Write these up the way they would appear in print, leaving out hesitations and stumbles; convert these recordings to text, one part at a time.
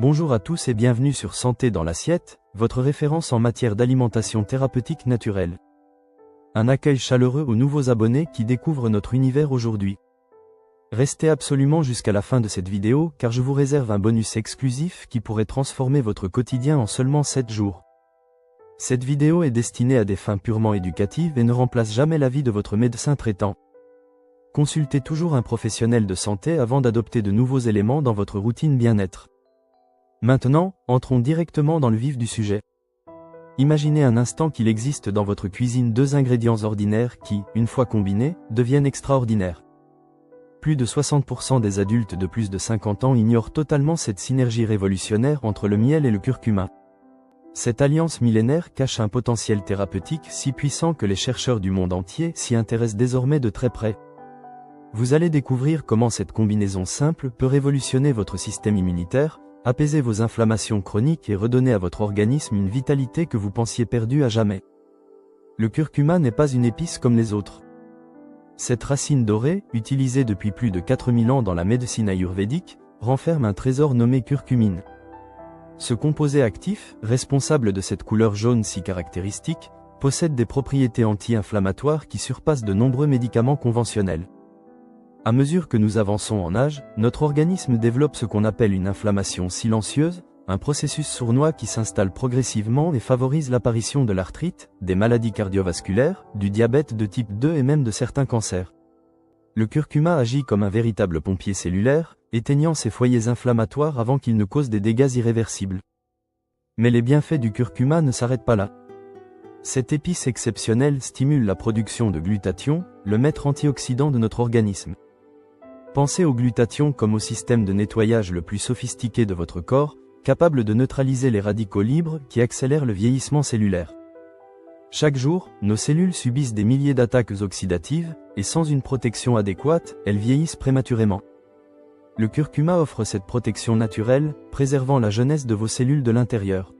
Bonjour à tous et bienvenue sur Santé dans l'assiette, votre référence en matière d'alimentation thérapeutique naturelle. Un accueil chaleureux aux nouveaux abonnés qui découvrent notre univers aujourd'hui. Restez absolument jusqu'à la fin de cette vidéo car je vous réserve un bonus exclusif qui pourrait transformer votre quotidien en seulement 7 jours. Cette vidéo est destinée à des fins purement éducatives et ne remplace jamais l'avis de votre médecin traitant. Consultez toujours un professionnel de santé avant d'adopter de nouveaux éléments dans votre routine bien-être. Maintenant, entrons directement dans le vif du sujet. Imaginez un instant qu'il existe dans votre cuisine deux ingrédients ordinaires qui, une fois combinés, deviennent extraordinaires. Plus de 60% des adultes de plus de 50 ans ignorent totalement cette synergie révolutionnaire entre le miel et le curcuma. Cette alliance millénaire cache un potentiel thérapeutique si puissant que les chercheurs du monde entier s'y intéressent désormais de très près. Vous allez découvrir comment cette combinaison simple peut révolutionner votre système immunitaire, apaiser vos inflammations chroniques et redonner à votre organisme une vitalité que vous pensiez perdue à jamais. Le curcuma n'est pas une épice comme les autres. Cette racine dorée, utilisée depuis plus de 4000 ans dans la médecine ayurvédique, renferme un trésor nommé curcumine. Ce composé actif, responsable de cette couleur jaune si caractéristique, possède des propriétés anti-inflammatoires qui surpassent de nombreux médicaments conventionnels. À mesure que nous avançons en âge, notre organisme développe ce qu'on appelle une inflammation silencieuse, un processus sournois qui s'installe progressivement et favorise l'apparition de l'arthrite, des maladies cardiovasculaires, du diabète de type 2 et même de certains cancers. Le curcuma agit comme un véritable pompier cellulaire, éteignant ces foyers inflammatoires avant qu'ils ne causent des dégâts irréversibles. Mais les bienfaits du curcuma ne s'arrêtent pas là. Cette épice exceptionnelle stimule la production de glutathion, le maître antioxydant de notre organisme. Pensez au glutathion comme au système de nettoyage le plus sophistiqué de votre corps, capable de neutraliser les radicaux libres qui accélèrent le vieillissement cellulaire. Chaque jour, nos cellules subissent des milliers d'attaques oxydatives, et sans une protection adéquate, elles vieillissent prématurément. Le curcuma offre cette protection naturelle, préservant la jeunesse de vos cellules de l'intérieur.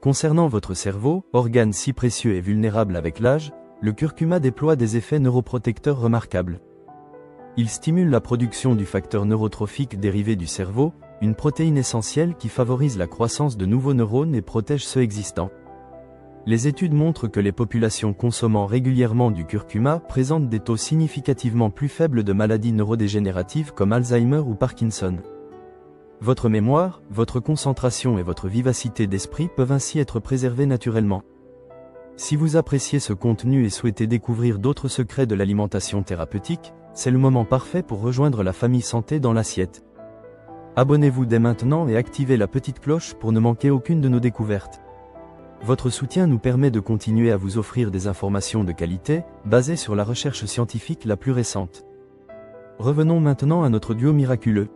Concernant votre cerveau, organe si précieux et vulnérable avec l'âge, le curcuma déploie des effets neuroprotecteurs remarquables. Il stimule la production du facteur neurotrophique dérivé du cerveau, une protéine essentielle qui favorise la croissance de nouveaux neurones et protège ceux existants. Les études montrent que les populations consommant régulièrement du curcuma présentent des taux significativement plus faibles de maladies neurodégénératives comme Alzheimer ou Parkinson. Votre mémoire, votre concentration et votre vivacité d'esprit peuvent ainsi être préservées naturellement. Si vous appréciez ce contenu et souhaitez découvrir d'autres secrets de l'alimentation thérapeutique, c'est le moment parfait pour rejoindre la famille Santé dans l'assiette. Abonnez-vous dès maintenant et activez la petite cloche pour ne manquer aucune de nos découvertes. Votre soutien nous permet de continuer à vous offrir des informations de qualité, basées sur la recherche scientifique la plus récente. Revenons maintenant à notre duo miraculeux.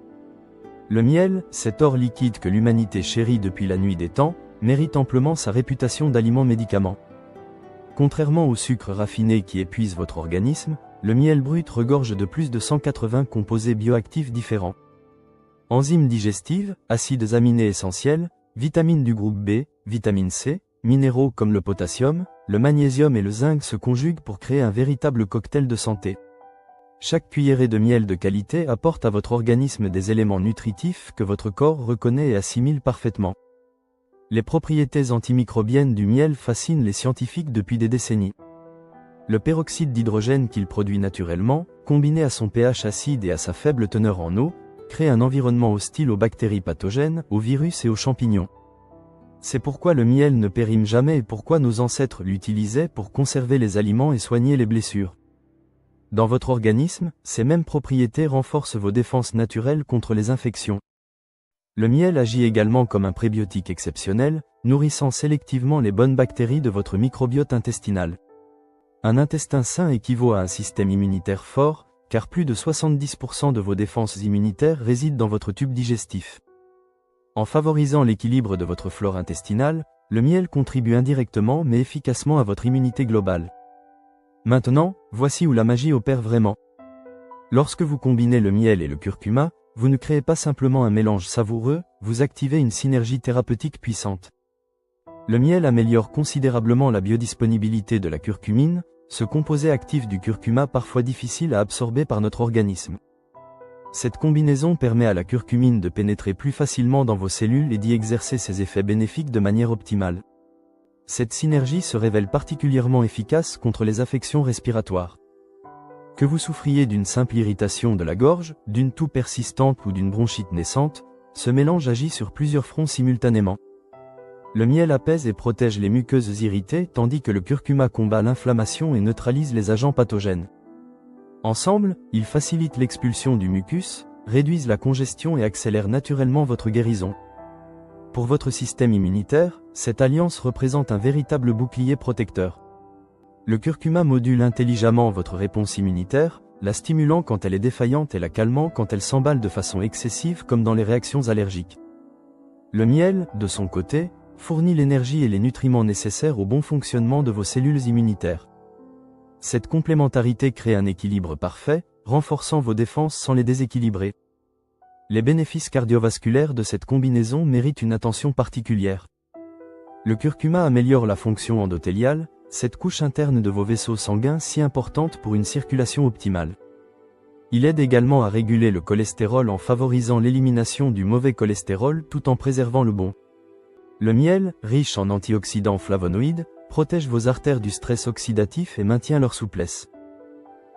Le miel, cet or liquide que l'humanité chérit depuis la nuit des temps, mérite amplement sa réputation d'aliment-médicament. Contrairement au sucre raffiné qui épuise votre organisme, le miel brut regorge de plus de 180 composés bioactifs différents. Enzymes digestives, acides aminés essentiels, vitamines du groupe B, vitamine C, minéraux comme le potassium, le magnésium et le zinc se conjuguent pour créer un véritable cocktail de santé. Chaque cuillerée de miel de qualité apporte à votre organisme des éléments nutritifs que votre corps reconnaît et assimile parfaitement. Les propriétés antimicrobiennes du miel fascinent les scientifiques depuis des décennies. Le peroxyde d'hydrogène qu'il produit naturellement, combiné à son pH acide et à sa faible teneur en eau, crée un environnement hostile aux bactéries pathogènes, aux virus et aux champignons. C'est pourquoi le miel ne périme jamais et pourquoi nos ancêtres l'utilisaient pour conserver les aliments et soigner les blessures. Dans votre organisme, ces mêmes propriétés renforcent vos défenses naturelles contre les infections. Le miel agit également comme un prébiotique exceptionnel, nourrissant sélectivement les bonnes bactéries de votre microbiote intestinal. Un intestin sain équivaut à un système immunitaire fort, car plus de 70% de vos défenses immunitaires résident dans votre tube digestif. En favorisant l'équilibre de votre flore intestinale, le miel contribue indirectement mais efficacement à votre immunité globale. Maintenant, voici où la magie opère vraiment. Lorsque vous combinez le miel et le curcuma, vous ne créez pas simplement un mélange savoureux, vous activez une synergie thérapeutique puissante. Le miel améliore considérablement la biodisponibilité de la curcumine, ce composé actif du curcuma parfois difficile à absorber par notre organisme. Cette combinaison permet à la curcumine de pénétrer plus facilement dans vos cellules et d'y exercer ses effets bénéfiques de manière optimale. Cette synergie se révèle particulièrement efficace contre les affections respiratoires. Que vous souffriez d'une simple irritation de la gorge, d'une toux persistante ou d'une bronchite naissante, ce mélange agit sur plusieurs fronts simultanément. Le miel apaise et protège les muqueuses irritées tandis que le curcuma combat l'inflammation et neutralise les agents pathogènes. Ensemble, ils facilitent l'expulsion du mucus, réduisent la congestion et accélèrent naturellement votre guérison. Pour votre système immunitaire, cette alliance représente un véritable bouclier protecteur. Le curcuma module intelligemment votre réponse immunitaire, la stimulant quand elle est défaillante et la calmant quand elle s'emballe de façon excessive comme dans les réactions allergiques. Le miel, de son côté, fournit l'énergie et les nutriments nécessaires au bon fonctionnement de vos cellules immunitaires. Cette complémentarité crée un équilibre parfait, renforçant vos défenses sans les déséquilibrer. Les bénéfices cardiovasculaires de cette combinaison méritent une attention particulière. Le curcuma améliore la fonction endothéliale, cette couche interne de vos vaisseaux sanguins si importante pour une circulation optimale. Il aide également à réguler le cholestérol en favorisant l'élimination du mauvais cholestérol tout en préservant le bon. Le miel, riche en antioxydants flavonoïdes, protège vos artères du stress oxydatif et maintient leur souplesse.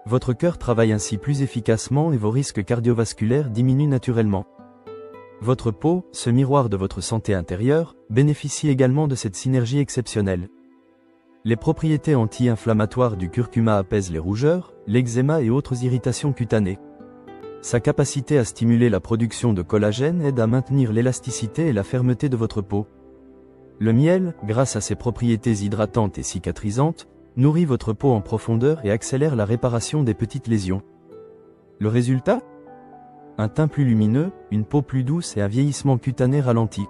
Votre cœur travaille ainsi plus efficacement et vos risques cardiovasculaires diminuent naturellement. Votre peau, ce miroir de votre santé intérieure, bénéficie également de cette synergie exceptionnelle. Les propriétés anti-inflammatoires du curcuma apaisent les rougeurs, l'eczéma et autres irritations cutanées. Sa capacité à stimuler la production de collagène aide à maintenir l'élasticité et la fermeté de votre peau. Le miel, grâce à ses propriétés hydratantes et cicatrisantes, nourrit votre peau en profondeur et accélère la réparation des petites lésions. Le résultat ? Un teint plus lumineux, une peau plus douce et un vieillissement cutané ralenti.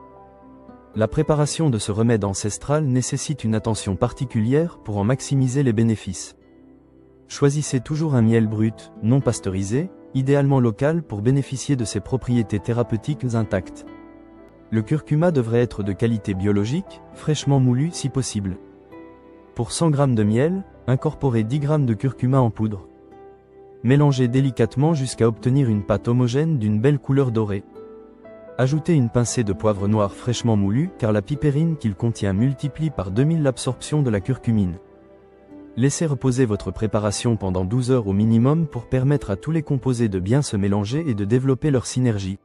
La préparation de ce remède ancestral nécessite une attention particulière pour en maximiser les bénéfices. Choisissez toujours un miel brut, non pasteurisé, idéalement local pour bénéficier de ses propriétés thérapeutiques intactes. Le curcuma devrait être de qualité biologique, fraîchement moulu si possible. Pour 100 g de miel, incorporez 10 g de curcuma en poudre. Mélangez délicatement jusqu'à obtenir une pâte homogène d'une belle couleur dorée. Ajoutez une pincée de poivre noir fraîchement moulu car la pipérine qu'il contient multiplie par 2000 l'absorption de la curcumine. Laissez reposer votre préparation pendant 12 heures au minimum pour permettre à tous les composés de bien se mélanger et de développer leur synergie.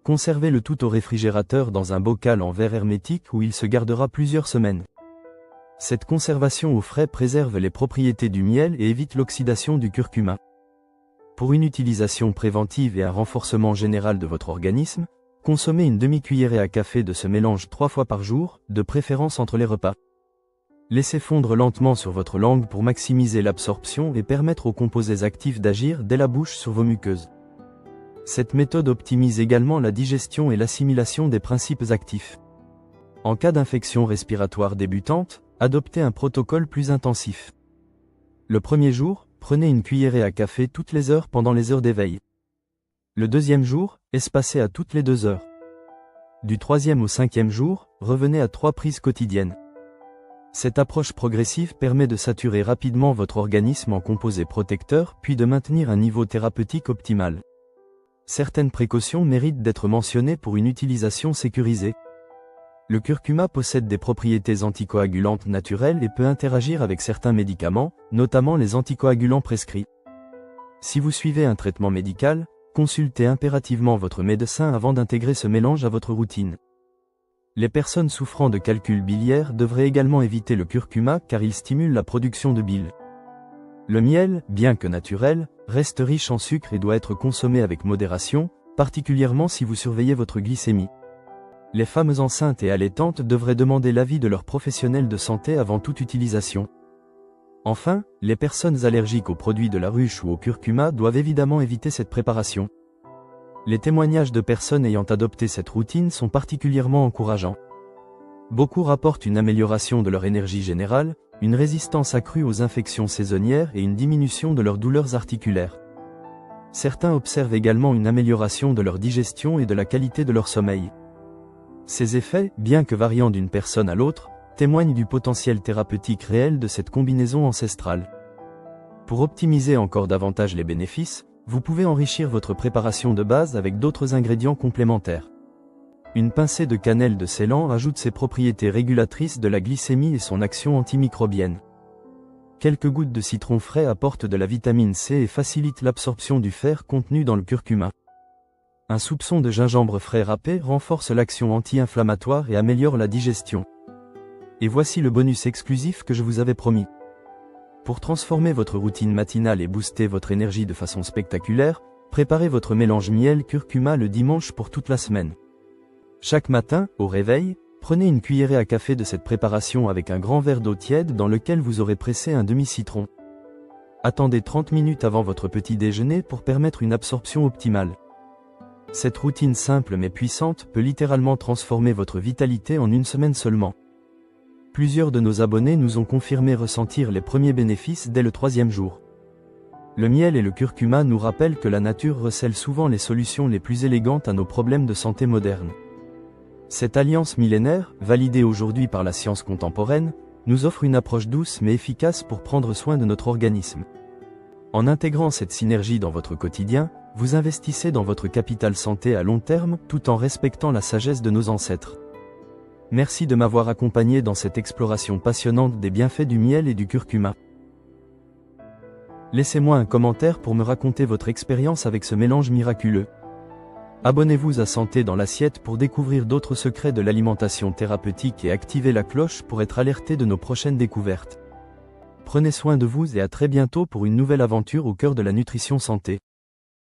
Conservez le tout au réfrigérateur dans un bocal en verre hermétique où il se gardera plusieurs semaines. Cette conservation au frais préserve les propriétés du miel et évite l'oxydation du curcuma. Pour une utilisation préventive et un renforcement général de votre organisme, consommez une demi-cuillerée à café de ce mélange 3 fois par jour, de préférence entre les repas. Laissez fondre lentement sur votre langue pour maximiser l'absorption et permettre aux composés actifs d'agir dès la bouche sur vos muqueuses. Cette méthode optimise également la digestion et l'assimilation des principes actifs. En cas d'infection respiratoire débutante, adoptez un protocole plus intensif. Le premier jour, prenez une cuillerée à café toutes les heures pendant les heures d'éveil. Le deuxième jour, espacez à toutes les 2 heures. Du troisième au 5e jour, revenez à 3 prises quotidiennes. Cette approche progressive permet de saturer rapidement votre organisme en composés protecteurs puis de maintenir un niveau thérapeutique optimal. Certaines précautions méritent d'être mentionnées pour une utilisation sécurisée. Le curcuma possède des propriétés anticoagulantes naturelles et peut interagir avec certains médicaments, notamment les anticoagulants prescrits. Si vous suivez un traitement médical, consultez impérativement votre médecin avant d'intégrer ce mélange à votre routine. Les personnes souffrant de calcul biliaire devraient également éviter le curcuma car il stimule la production de bile. Le miel, bien que naturel, reste riche en sucre et doit être consommé avec modération, particulièrement si vous surveillez votre glycémie. Les femmes enceintes et allaitantes devraient demander l'avis de leur professionnel de santé avant toute utilisation. Enfin, les personnes allergiques aux produits de la ruche ou au curcuma doivent évidemment éviter cette préparation. Les témoignages de personnes ayant adopté cette routine sont particulièrement encourageants. Beaucoup rapportent une amélioration de leur énergie générale, une résistance accrue aux infections saisonnières et une diminution de leurs douleurs articulaires. Certains observent également une amélioration de leur digestion et de la qualité de leur sommeil. Ces effets, bien que variant d'une personne à l'autre, témoignent du potentiel thérapeutique réel de cette combinaison ancestrale. Pour optimiser encore davantage les bénéfices, Vous pouvez enrichir votre préparation de base avec d'autres ingrédients complémentaires. Une pincée de cannelle de Ceylan ajoute ses propriétés régulatrices de la glycémie et son action antimicrobienne. Quelques gouttes de citron frais apportent de la vitamine C et facilitent l'absorption du fer contenu dans le curcuma. Un soupçon de gingembre frais râpé renforce l'action anti-inflammatoire et améliore la digestion. Et voici le bonus exclusif que je vous avais promis. Pour transformer votre routine matinale et booster votre énergie de façon spectaculaire, préparez votre mélange miel-curcuma le dimanche pour toute la semaine. Chaque matin, au réveil, prenez une cuillerée à café de cette préparation avec un grand verre d'eau tiède dans lequel vous aurez pressé un demi-citron. Attendez 30 minutes avant votre petit déjeuner pour permettre une absorption optimale. Cette routine simple mais puissante peut littéralement transformer votre vitalité en une semaine seulement. Plusieurs de nos abonnés nous ont confirmé ressentir les premiers bénéfices dès le 3e jour. Le miel et le curcuma nous rappellent que la nature recèle souvent les solutions les plus élégantes à nos problèmes de santé modernes. Cette alliance millénaire, validée aujourd'hui par la science contemporaine, nous offre une approche douce mais efficace pour prendre soin de notre organisme. En intégrant cette synergie dans votre quotidien, vous investissez dans votre capital santé à long terme tout en respectant la sagesse de nos ancêtres. Merci de m'avoir accompagné dans cette exploration passionnante des bienfaits du miel et du curcuma. Laissez-moi un commentaire pour me raconter votre expérience avec ce mélange miraculeux. Abonnez-vous à Santé dans l'assiette pour découvrir d'autres secrets de l'alimentation thérapeutique et activez la cloche pour être alerté de nos prochaines découvertes. Prenez soin de vous et à très bientôt pour une nouvelle aventure au cœur de la nutrition santé.